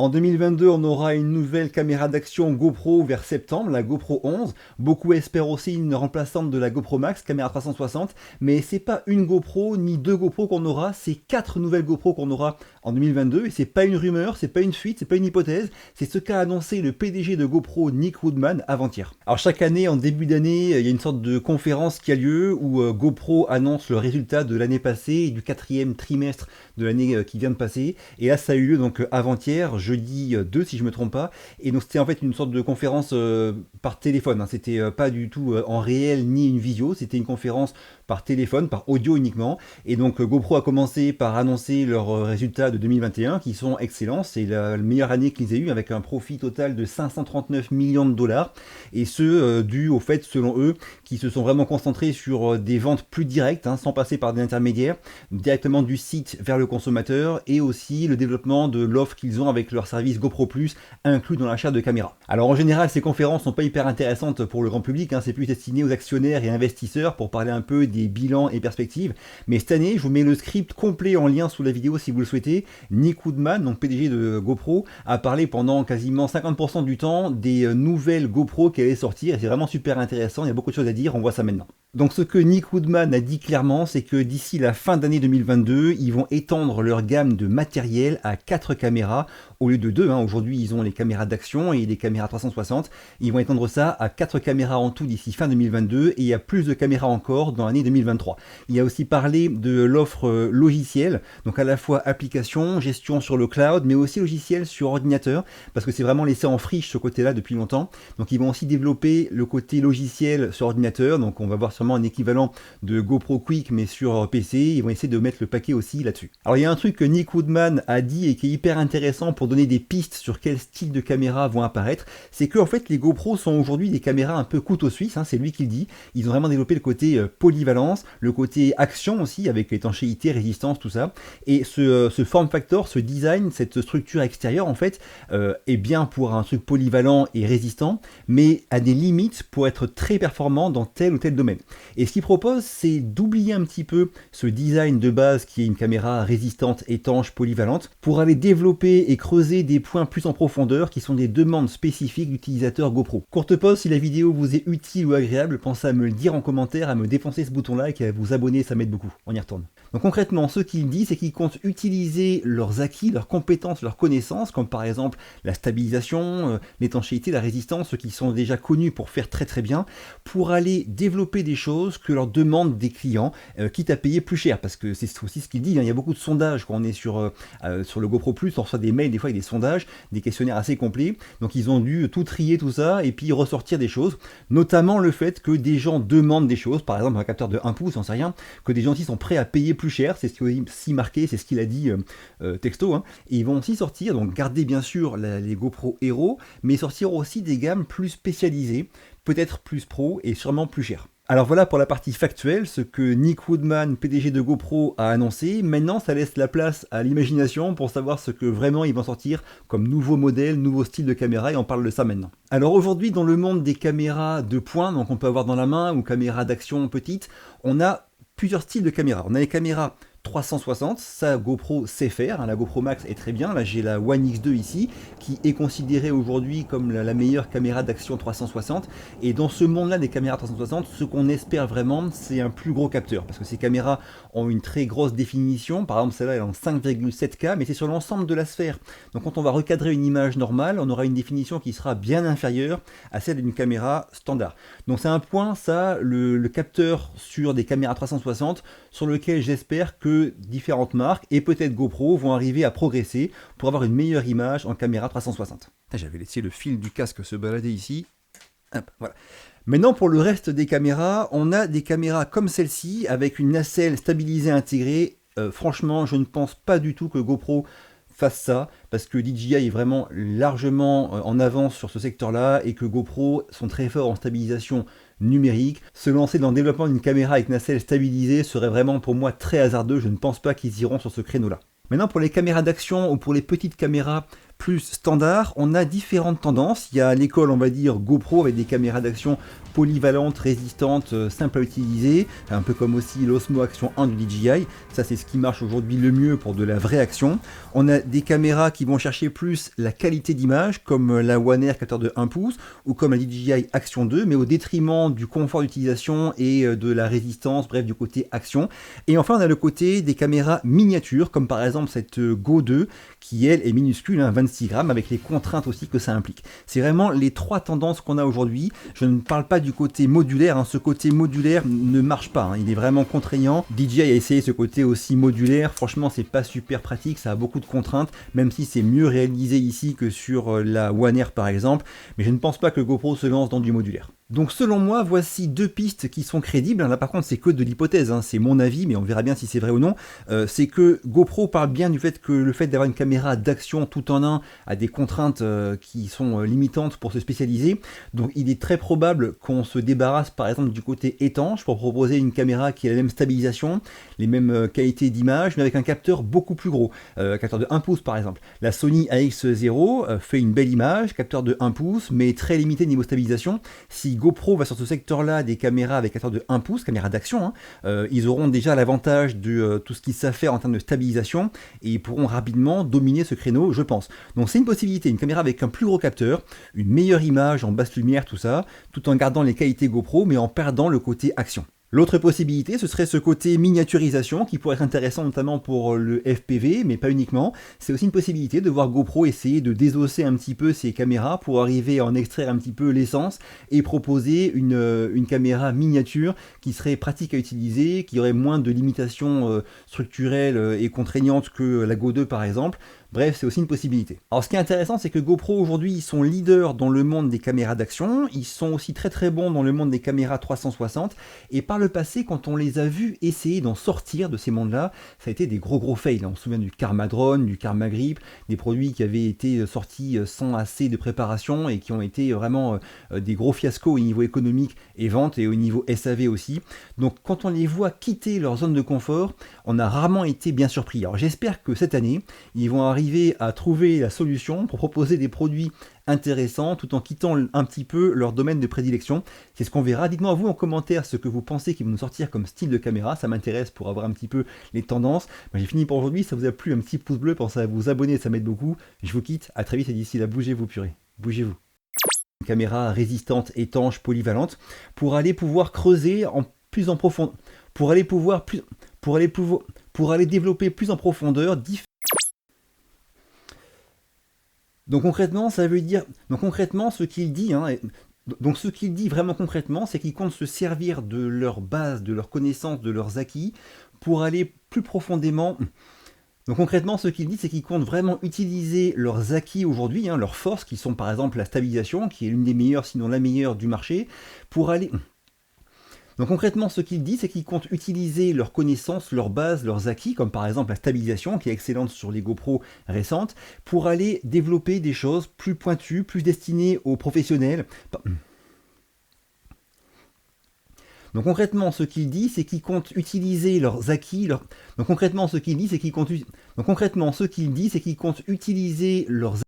En 2022, on aura une nouvelle caméra d'action GoPro vers septembre, la GoPro 11. Beaucoup espèrent aussi une remplaçante de la GoPro Max, caméra 360. Mais c'est pas une GoPro ni deux GoPro qu'on aura, c'est 4 nouvelles GoPro qu'on aura en 2022. Et c'est pas une rumeur, c'est pas une fuite, c'est pas une hypothèse. C'est ce qu'a annoncé le PDG de GoPro, Nick Woodman, avant-hier. Alors chaque année, en début d'année, il y a une sorte de conférence qui a lieu où GoPro annonce le résultat de l'année passée et du 4e trimestre de l'année qui vient de passer. Et là, ça a eu lieu donc avant-hier, jeudi 2 si je me trompe pas. Et donc c'était en fait une sorte de conférence par téléphone. Hein. C'était pas du tout en réel ni une visio, c'était une conférence par téléphone, par audio uniquement. Et donc GoPro a commencé par annoncer leurs résultats de 2021 qui sont excellents. C'est la meilleure année qu'ils aient eu avec un profit total de 539 millions de dollars. Et ce, dû au fait, selon eux, qu'ils se sont vraiment concentrés sur des ventes plus directes, hein, sans passer par des intermédiaires, directement du site vers le consommateur, et aussi le développement de l'offre qu'ils ont avec leur service GoPro Plus inclus dans l'achat de caméras. Alors en général, ces conférences sont pas hyper intéressantes pour le grand public, hein, c'est plus destiné aux actionnaires et investisseurs pour parler un peu des bilans et perspectives. Mais cette année, je vous mets le script complet en lien sous la vidéo si vous le souhaitez. Nick Woodman, donc PDG de GoPro, a parlé pendant quasiment 50% du temps des nouvelles GoPro qui allaient sortir, et c'est vraiment super intéressant, il y a beaucoup de choses à dire, on voit ça maintenant. Donc ce que Nick Woodman a dit clairement, c'est que d'ici la fin d'année 2022, ils vont étendre leur gamme de matériel à 4 caméras au lieu de 2. Hein. Aujourd'hui, ils ont les caméras d'action et les caméras 360. Ils vont étendre ça à 4 caméras en tout d'ici fin 2022, et il y a plus de caméras encore dans l'année 2023. Il a aussi parlé de l'offre logicielle, donc à la fois application, gestion sur le cloud, mais aussi logiciel sur ordinateur, parce que c'est vraiment laissé en friche ce côté-là depuis longtemps. Donc ils vont aussi développer le côté logiciel sur ordinateur, donc on va voir sûrement un équivalent de GoPro Quick mais sur PC. Ils vont essayer de mettre le paquet aussi là-dessus. Alors il y a un truc que Nick Woodman a dit et qui est hyper intéressant pour donner des pistes sur quel style de caméra vont apparaître, c'est que en fait les GoPro sont aujourd'hui des caméras un peu couteau suisse, hein, c'est lui qui le dit. Ils ont vraiment développé le côté polyvalence, le côté action aussi avec l'étanchéité, résistance, tout ça. Et ce form factor, ce design, cette structure extérieure en fait est bien pour un truc polyvalent et résistant, mais a des limites pour être très performant dans tel ou tel domaine. Et ce qu'il propose, c'est d'oublier un petit peu ce design de base qui est une caméra résistante, étanche, polyvalente, pour aller développer et creuser des points plus en profondeur qui sont des demandes spécifiques d'utilisateurs GoPro. Courte pause, si la vidéo vous est utile ou agréable, pensez à me le dire en commentaire, à me défoncer ce bouton like et à vous abonner, ça m'aide beaucoup. On y retourne. Donc concrètement, ce qu'il dit, c'est qu'ils comptent utiliser leurs acquis, leurs compétences, leurs connaissances, comme par exemple la stabilisation, l'étanchéité, la résistance, ceux qui sont déjà connus pour faire très très bien, pour aller développer des choses que leur demandent des clients, quitte à payer plus cher, parce que c'est aussi ce qu'il dit, hein, il y a beaucoup de sondages quand on est sur le GoPro Plus, on reçoit des mails des fois avec des sondages, des questionnaires assez complets, donc ils ont dû tout trier tout ça et puis ressortir des choses, notamment le fait que des gens demandent des choses, par exemple un capteur de 1 pouce, on sait rien, que des gens aussi sont prêts à payer plus cher, c'est ce qu'il a aussi marqué, c'est ce qu'il a dit texto, hein, et ils vont aussi sortir, donc garder bien sûr les GoPro Hero, mais sortir aussi des gammes plus spécialisées, peut-être plus pro et sûrement plus chères. Alors voilà pour la partie factuelle, ce que Nick Woodman, PDG de GoPro, a annoncé. Maintenant, ça laisse la place à l'imagination pour savoir ce que vraiment ils vont sortir comme nouveau modèle, nouveau style de caméra, et on parle de ça maintenant. Alors aujourd'hui, dans le monde des caméras de pointe, donc on peut avoir dans la main, ou caméras d'action petites, on a plusieurs styles de caméras. On a les caméras 360, ça GoPro sait faire, hein, la GoPro Max est très bien, là j'ai la One X2 ici, qui est considérée aujourd'hui comme la meilleure caméra d'action 360, et dans ce monde là des caméras 360, ce qu'on espère vraiment, c'est un plus gros capteur, parce que ces caméras ont une très grosse définition, par exemple celle-là elle est en 5,7K, mais c'est sur l'ensemble de la sphère, donc quand on va recadrer une image normale, on aura une définition qui sera bien inférieure à celle d'une caméra standard. Donc c'est un point, ça, le capteur sur des caméras 360, sur lequel j'espère que différentes marques et peut-être GoPro vont arriver à progresser pour avoir une meilleure image en caméra 360. J'avais laissé le fil du casque se balader ici. Hop, voilà. Maintenant pour le reste des caméras, on a des caméras comme celle-ci avec une nacelle stabilisée intégrée. Franchement, je ne pense pas du tout que GoPro fasse ça, parce que DJI est vraiment largement en avance sur ce secteur-là, et que GoPro sont très forts en stabilisation numérique. Se lancer dans le développement d'une caméra avec nacelle stabilisée serait vraiment pour moi très hasardeux, je ne pense pas qu'ils iront sur ce créneau-là. Maintenant pour les caméras d'action ou pour les petites caméras plus standard, on a différentes tendances. Il y a l'école, on va dire, GoPro avec des caméras d'action polyvalentes, résistantes, simples à utiliser, un peu comme aussi l'Osmo Action 1 du DJI. Ça, c'est ce qui marche aujourd'hui le mieux pour de la vraie action. On a des caméras qui vont chercher plus la qualité d'image, comme la One Air capteur de 1 pouce ou comme la DJI Action 2, mais au détriment du confort d'utilisation et de la résistance, bref, du côté action. Et enfin, on a le côté des caméras miniatures, comme par exemple cette Go 2, qui elle est minuscule, hein, 26 grammes, avec les contraintes aussi que ça implique. C'est vraiment les trois tendances qu'on a aujourd'hui. Je ne parle pas du côté modulaire, hein. Ce côté modulaire ne marche pas, hein. Il est vraiment contraignant. DJI a essayé ce côté aussi modulaire, franchement c'est pas super pratique, ça a beaucoup de contraintes, même si c'est mieux réalisé ici que sur la One Air par exemple, mais je ne pense pas que GoPro se lance dans du modulaire. Donc selon moi, voici deux pistes qui sont crédibles. Là par contre c'est que de l'hypothèse, hein. C'est mon avis, mais on verra bien si c'est vrai ou non. C'est que GoPro parle bien du fait que le fait d'avoir une caméra d'action tout en un a des contraintes qui sont limitantes pour se spécialiser. Donc il est très probable qu'on se débarrasse par exemple du côté étanche pour proposer une caméra qui a la même stabilisation, les mêmes qualités d'image, mais avec un capteur beaucoup plus gros. Capteur de 1 pouce par exemple. La Sony AX0 fait une belle image, capteur de 1 pouce, mais très limité niveau stabilisation. Si GoPro va sur ce secteur-là des caméras avec capteur de 1 pouce, caméra d'action, hein, ils auront déjà l'avantage de tout ce qu'ils savent faire en termes de stabilisation et ils pourront rapidement dominer ce créneau, je pense. Donc c'est une possibilité, une caméra avec un plus gros capteur, une meilleure image en basse lumière, tout ça, tout en gardant les qualités GoPro mais en perdant le côté action. L'autre possibilité, ce serait ce côté miniaturisation qui pourrait être intéressant notamment pour le FPV, mais pas uniquement. C'est aussi une possibilité de voir GoPro essayer de désosser un petit peu ses caméras pour arriver à en extraire un petit peu l'essence et proposer une caméra miniature qui serait pratique à utiliser, qui aurait moins de limitations structurelles et contraignantes que la Go 2 par exemple. Bref, c'est aussi une possibilité. Alors ce qui est intéressant, c'est que GoPro aujourd'hui, ils sont leaders dans le monde des caméras d'action, ils sont aussi très très bons dans le monde des caméras 360, et par le passé, quand on les a vus essayer d'en sortir de ces mondes-là, ça a été des gros fails. On se souvient du Karma Drone, du Karma Grip, des produits qui avaient été sortis sans assez de préparation et qui ont été vraiment des gros fiascos au niveau économique et vente et au niveau SAV aussi. Donc quand on les voit quitter leur zone de confort, on a rarement été bien surpris. Alors j'espère que cette année, ils vont arriver à trouver la solution pour proposer des produits intéressants tout en quittant un petit peu leur domaine de prédilection. C'est ce qu'on verra. Dites-moi vous en commentaire ce que vous pensez qu'ils vont nous sortir comme style de caméra. Ça m'intéresse pour avoir un petit peu les tendances. Moi j'ai fini pour aujourd'hui. Ça vous a plu, un petit pouce bleu, pensez à vous abonner, ça m'aide beaucoup. Je vous quitte, à très vite et d'ici là, bougez-vous purée. Bougez-vous. Une caméra résistante, étanche, polyvalente pour aller pouvoir creuser plus en profondeur, pour aller développer plus en profondeur Donc concrètement, ça veut dire, donc concrètement, ce qu'il dit, hein, donc ce qu'il dit vraiment concrètement, c'est qu'ils comptent se servir de leur base, de leurs connaissances, de leurs acquis, pour aller plus profondément. Donc concrètement, ce qu'il dit, c'est qu'ils comptent vraiment utiliser leurs acquis aujourd'hui, hein, leurs forces, qui sont par exemple la stabilisation, qui est l'une des meilleures, sinon la meilleure du marché, pour aller. Donc concrètement, ce qu'il dit, c'est qu'ils comptent utiliser leurs connaissances, leurs bases, leurs acquis, comme par exemple la stabilisation, qui est excellente sur les GoPro récentes, pour aller développer des choses plus pointues, plus destinées aux professionnels. Donc concrètement, ce qu'il dit, c'est qu'ils comptent utiliser leurs acquis. Donc concrètement, ce qu'il dit, c'est qu'ils comptent utiliser leurs